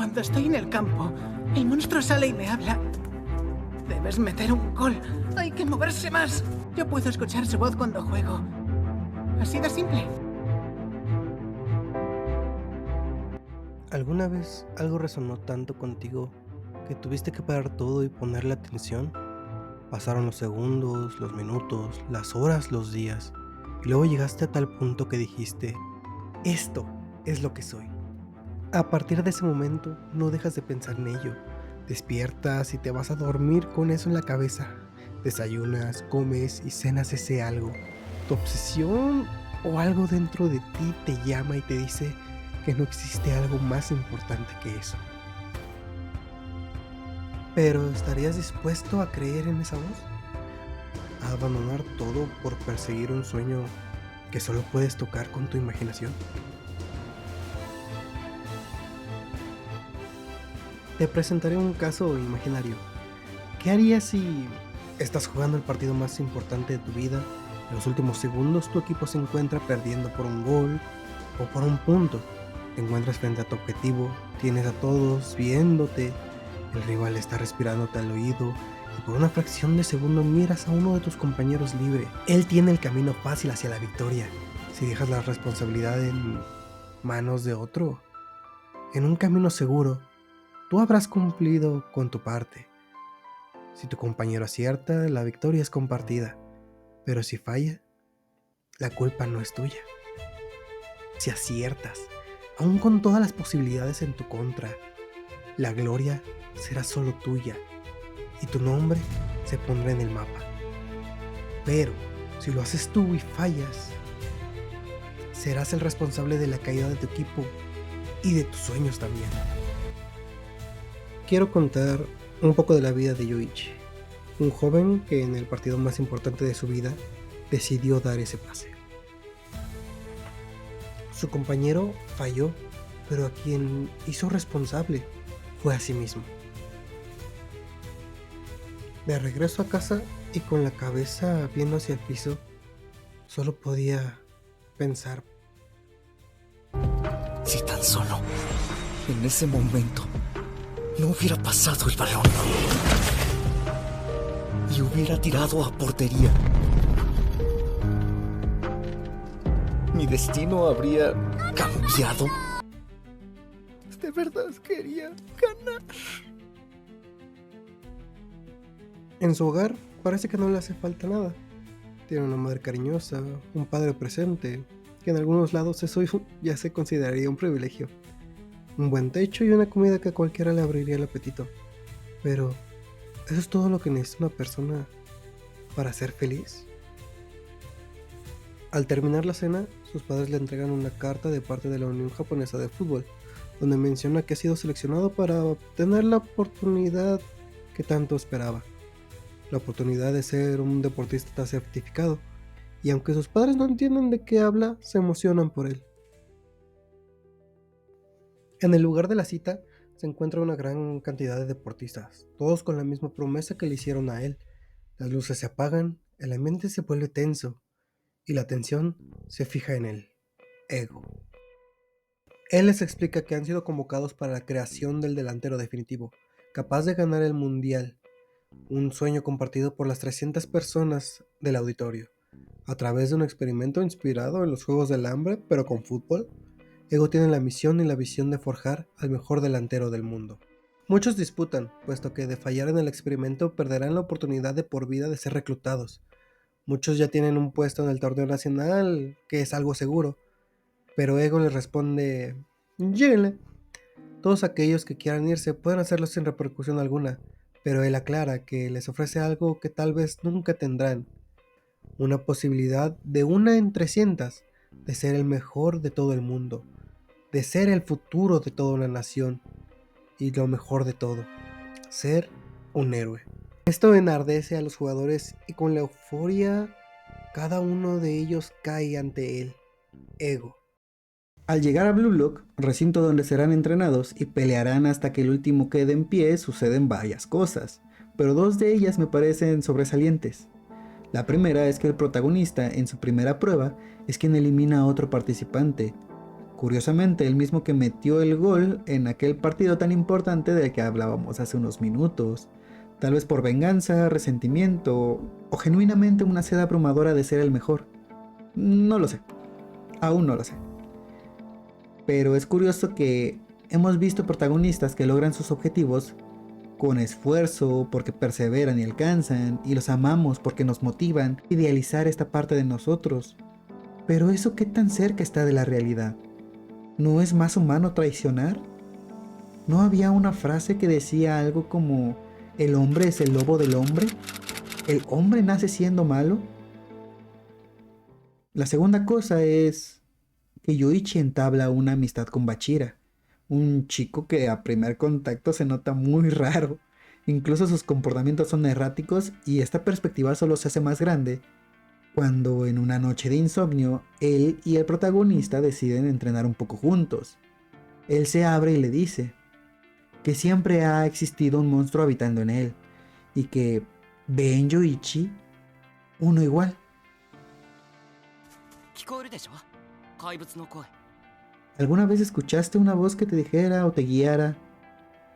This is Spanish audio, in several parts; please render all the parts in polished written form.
Cuando estoy en el campo, el monstruo sale y me habla. Debes meter un gol. Hay que moverse más. Yo puedo escuchar su voz cuando juego. Así de simple. ¿Alguna vez algo resonó tanto contigo que tuviste que parar todo y ponerle atención? Pasaron los segundos, los minutos, las horas, los días, y luego llegaste a tal punto que dijiste, esto es lo que soy. A partir de ese momento no dejas de pensar en ello. Despiertas y te vas a dormir con eso en la cabeza. Desayunas, comes y cenas ese algo. Tu obsesión o algo dentro de ti te llama y te dice que no existe algo más importante que eso. Pero ¿estarías dispuesto a creer en esa voz? ¿A abandonar todo por perseguir un sueño que solo puedes tocar con tu imaginación? Te presentaré un caso imaginario. ¿Qué harías si estás jugando el partido más importante de tu vida? En los últimos segundos tu equipo se encuentra perdiendo por un gol o por un punto. Te encuentras frente a tu objetivo, tienes a todos viéndote, el rival está respirándote al oído y por una fracción de segundo miras a uno de tus compañeros libre. Él tiene el camino fácil hacia la victoria. Si dejas la responsabilidad en manos de otro, en un camino seguro, tú habrás cumplido con tu parte. Si tu compañero acierta, la victoria es compartida. Pero si falla, la culpa no es tuya. Si aciertas, aún con todas las posibilidades en tu contra, la gloria será solo tuya y tu nombre se pondrá en el mapa. Pero si lo haces tú y fallas, serás el responsable de la caída de tu equipo y de tus sueños también. Quiero contar un poco de la vida de Yoichi, un joven que en el partido más importante de su vida decidió dar ese pase. Su compañero falló, pero a quien hizo responsable fue a sí mismo. De regreso a casa y con la cabeza viendo hacia el piso, solo podía pensar. Si tan solo en ese momento no hubiera pasado el balón y hubiera tirado a portería, mi destino habría cambiado. De verdad quería ganar. En su hogar parece que no le hace falta nada. Tiene una madre cariñosa, un padre presente, que en algunos lados eso ya se consideraría un privilegio. Un buen techo y una comida que a cualquiera le abriría el apetito. Pero, ¿eso es todo lo que necesita una persona para ser feliz? Al terminar la cena, sus padres le entregan una carta de parte de la Unión Japonesa de Fútbol, donde menciona que ha sido seleccionado para obtener la oportunidad que tanto esperaba. La oportunidad de ser un deportista certificado, y aunque sus padres no entienden de qué habla, se emocionan por él. En el lugar de la cita se encuentra una gran cantidad de deportistas, todos con la misma promesa que le hicieron a él. Las luces se apagan, el ambiente se vuelve tenso, y la atención se fija en él, Ego. Él les explica que han sido convocados para la creación del delantero definitivo, capaz de ganar el mundial, un sueño compartido por las 300 personas del auditorio. A través de un experimento inspirado en los Juegos del Hambre, pero con fútbol, Ego tiene la misión y la visión de forjar al mejor delantero del mundo. Muchos disputan, puesto que de fallar en el experimento perderán la oportunidad de por vida de ser reclutados. Muchos ya tienen un puesto en el torneo nacional, que es algo seguro, pero Ego les responde, lléguenle. Todos aquellos que quieran irse pueden hacerlo sin repercusión alguna, pero él aclara que les ofrece algo que tal vez nunca tendrán, una posibilidad de una en 300 de ser el mejor de todo el mundo, de ser el futuro de toda una nación y lo mejor de todo, ser un héroe. Esto enardece a los jugadores y con la euforia cada uno de ellos cae ante él, Ego. Al llegar a Blue Lock, recinto donde serán entrenados y pelearán hasta que el último quede en pie, suceden varias cosas, pero dos de ellas me parecen sobresalientes. La primera es que el protagonista en su primera prueba es quien elimina a otro participante, Curiosamente, el mismo que metió el gol en aquel partido tan importante del que hablábamos hace unos minutos. Tal vez por venganza, resentimiento o genuinamente una sed abrumadora de ser el mejor. No lo sé. Aún no lo sé. Pero es curioso que hemos visto protagonistas que logran sus objetivos con esfuerzo, porque perseveran y alcanzan, y los amamos porque nos motivan a idealizar esta parte de nosotros. Pero eso, ¿qué tan cerca está de la realidad? ¿No es más humano traicionar? ¿No había una frase que decía algo como ¿el hombre es el lobo del hombre? ¿El hombre nace siendo malo? La segunda cosa es que Yoichi entabla una amistad con Bachira, un chico que a primer contacto se nota muy raro. Incluso sus comportamientos son erráticos y esta perspectiva solo se hace más grande cuando en una noche de insomnio él y el protagonista deciden entrenar un poco juntos. Él se abre y le dice que siempre ha existido un monstruo habitando en él y que ve en Yoichi uno igual. ¿Alguna vez escuchaste una voz que te dijera o te guiara?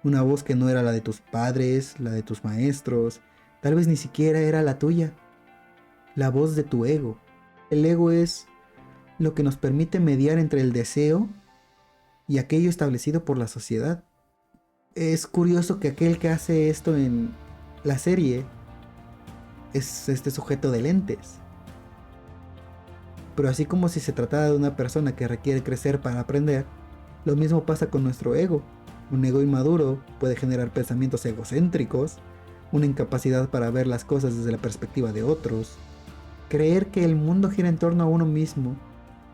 Una voz que no era la de tus padres, la de tus maestros, tal vez ni siquiera era la tuya. La voz de tu ego. El ego es lo que nos permite mediar entre el deseo y aquello establecido por la sociedad. Es curioso que aquel que hace esto en la serie es este sujeto de lentes. Pero así como si se tratara de una persona que requiere crecer para aprender, lo mismo pasa con nuestro ego. Un ego inmaduro puede generar pensamientos egocéntricos, una incapacidad para ver las cosas desde la perspectiva de otros, creer que el mundo gira en torno a uno mismo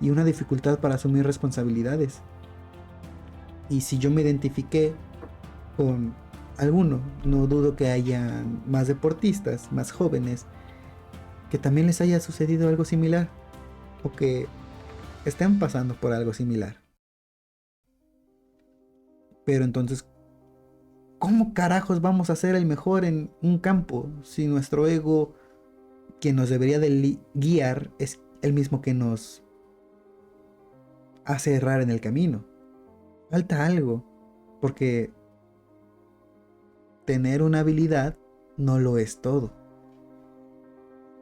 y una dificultad para asumir responsabilidades. Y si yo me identifiqué con alguno, no dudo que haya más deportistas, más jóvenes, que también les haya sucedido algo similar o que estén pasando por algo similar. Pero entonces, ¿cómo carajos vamos a ser el mejor en un campo si nuestro ego, quien nos debería de guiar, es el mismo que nos hace errar en el camino? Falta algo, porque tener una habilidad no lo es todo.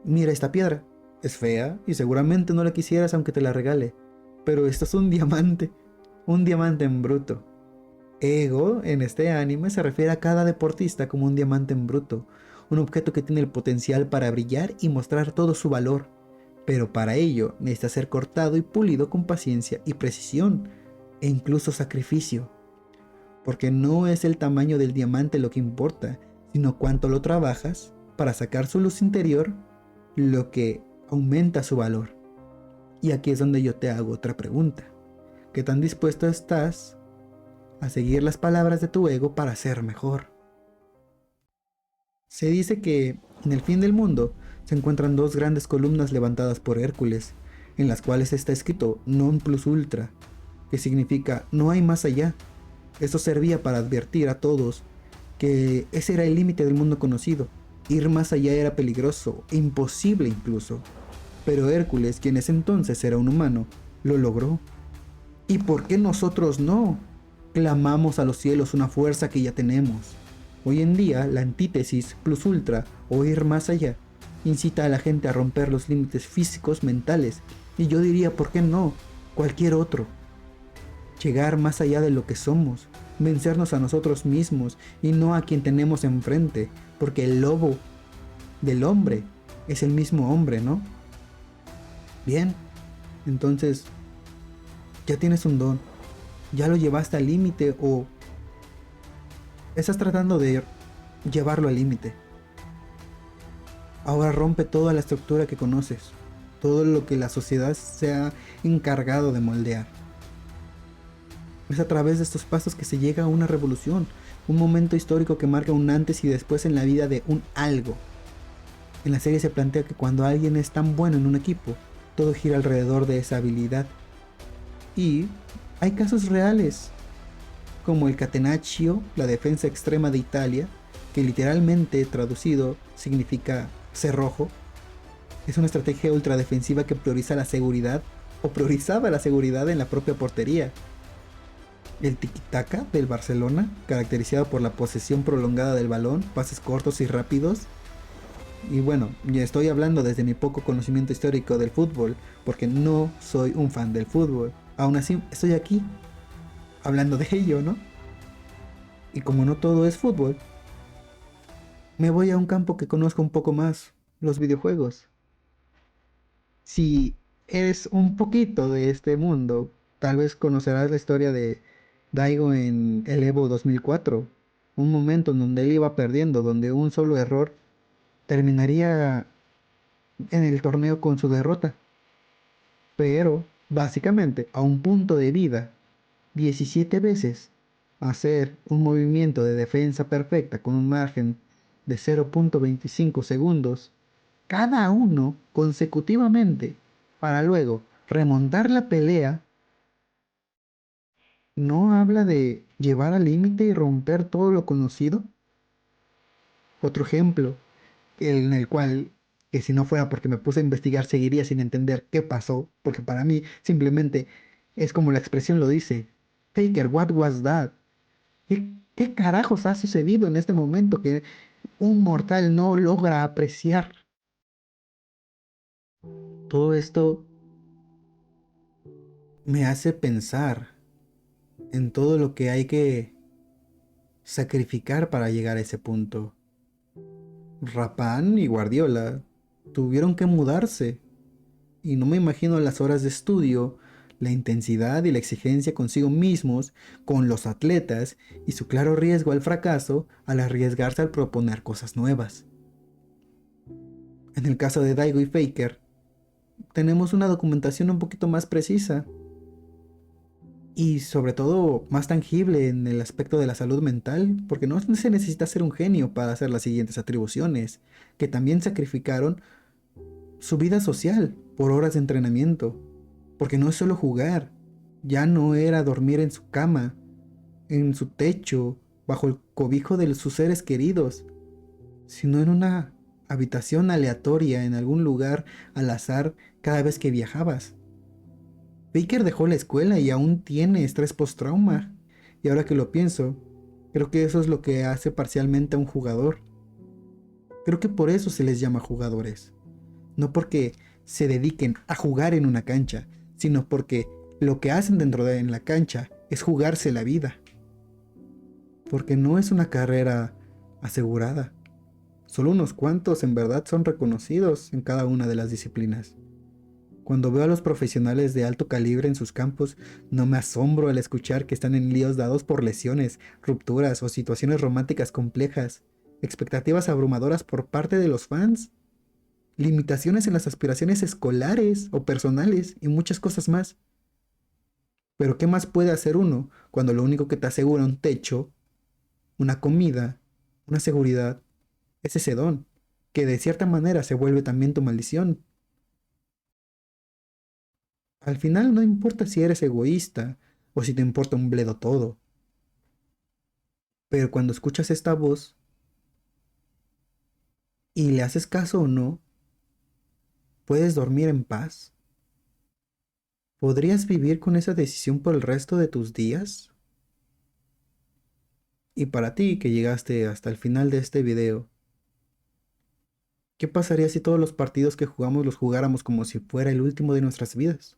Mira esta piedra, es fea y seguramente no la quisieras aunque te la regale, pero esto es un diamante en bruto. Ego en este anime se refiere a cada deportista como un diamante en bruto, un objeto que tiene el potencial para brillar y mostrar todo su valor, pero para ello necesita ser cortado y pulido con paciencia y precisión, e incluso sacrificio, porque no es el tamaño del diamante lo que importa, sino cuánto lo trabajas para sacar su luz interior, lo que aumenta su valor. Y aquí es donde yo te hago otra pregunta: ¿qué tan dispuesto estás a seguir las palabras de tu ego para ser mejor? Se dice que en el fin del mundo se encuentran dos grandes columnas levantadas por Hércules, en las cuales está escrito Non plus ultra, que significa no hay más allá. Esto servía para advertir a todos que ese era el límite del mundo conocido. Ir más allá era peligroso e imposible incluso. Pero Hércules, quien ese entonces era un humano, lo logró. ¿Y por qué nosotros no? Clamamos a los cielos una fuerza que ya tenemos. Hoy en día, la antítesis plus ultra, o ir más allá, incita a la gente a romper los límites físicos, mentales, y yo diría, ¿por qué no? Cualquier otro. Llegar más allá de lo que somos, vencernos a nosotros mismos y no a quien tenemos enfrente, porque el lobo del hombre es el mismo hombre, ¿no? Bien, entonces ya tienes un don, ya lo llevaste al límite o estás tratando de llevarlo al límite. Ahora rompe toda la estructura que conoces, todo lo que la sociedad se ha encargado de moldear. Es a través de estos pasos que se llega a una revolución, un momento histórico que marca un antes y después en la vida de un algo. En la serie se plantea que cuando alguien es tan bueno en un equipo, todo gira alrededor de esa habilidad. Y hay casos reales, como el Catenaccio, la defensa extrema de Italia, que literalmente traducido significa cerrojo. Es una estrategia ultradefensiva que prioriza la seguridad o priorizaba la seguridad en la propia portería. El tiki-taka del Barcelona, caracterizado por la posesión prolongada del balón, pases cortos y rápidos. Y bueno, ya estoy hablando desde mi poco conocimiento histórico del fútbol, porque no soy un fan del fútbol. Aún así, estoy aquí, hablando de ello, ¿no? Y como no todo es fútbol, me voy a un campo que conozco un poco más, los videojuegos. Si eres un poquito de este mundo, tal vez conocerás la historia de Daigo en el Evo 2004, un momento en donde él iba perdiendo, donde un solo error terminaría en el torneo con su derrota. Pero, básicamente, a un punto de vida, 17 veces, hacer un movimiento de defensa perfecta con un margen de 0.25 segundos, cada uno consecutivamente, para luego remontar la pelea, ¿no habla de llevar al límite y romper todo lo conocido? Otro ejemplo, en el cual, que si no fuera porque me puse a investigar, seguiría sin entender qué pasó, porque para mí simplemente es como la expresión lo dice: Faker, what was that? ¿Qué carajos ha sucedido en este momento que un mortal no logra apreciar? Todo esto me hace pensar en todo lo que hay que sacrificar para llegar a ese punto. Rapán y Guardiola tuvieron que mudarse, y no me imagino las horas de estudio, la intensidad y la exigencia consigo mismos, con los atletas y su claro riesgo al fracaso al arriesgarse al proponer cosas nuevas. En el caso de Daigo y Faker, tenemos una documentación un poquito más precisa y sobre todo más tangible en el aspecto de la salud mental, porque no se necesita ser un genio para hacer las siguientes atribuciones, que también sacrificaron su vida social por horas de entrenamiento, porque no es solo jugar, ya no era dormir en su cama, en su techo, bajo el cobijo de sus seres queridos, sino en una habitación aleatoria en algún lugar al azar cada vez que viajabas. Baker dejó la escuela y aún tiene estrés post-trauma, y ahora que lo pienso, creo que eso es lo que hace parcialmente a un jugador. Creo que por eso se les llama jugadores. No porque se dediquen a jugar en una cancha, sino porque lo que hacen dentro de la cancha es jugarse la vida. Porque no es una carrera asegurada. Solo unos cuantos en verdad son reconocidos en cada una de las disciplinas. Cuando veo a los profesionales de alto calibre en sus campos, no me asombro al escuchar que están en líos dados por lesiones, rupturas o situaciones románticas complejas, expectativas abrumadoras por parte de los fans, limitaciones en las aspiraciones escolares o personales y muchas cosas más. Pero ¿qué más puede hacer uno cuando lo único que te asegura un techo, una comida, una seguridad, es ese don, que de cierta manera se vuelve también tu maldición? Al final no importa si eres egoísta o si te importa un bledo todo, pero cuando escuchas esta voz y le haces caso o no, puedes dormir en paz. ¿Podrías vivir con esa decisión por el resto de tus días? Y para ti que llegaste hasta el final de este video, ¿qué pasaría si todos los partidos que jugamos los jugáramos como si fuera el último de nuestras vidas?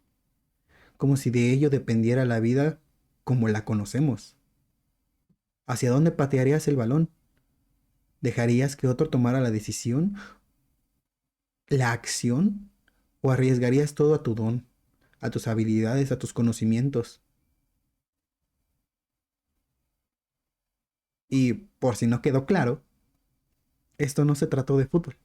Como si de ello dependiera la vida como la conocemos. ¿Hacia dónde patearías el balón? ¿Dejarías que otro tomara la decisión, la acción? ¿O arriesgarías todo a tu don, a tus habilidades, a tus conocimientos? Y por si no quedó claro, esto no se trató de fútbol.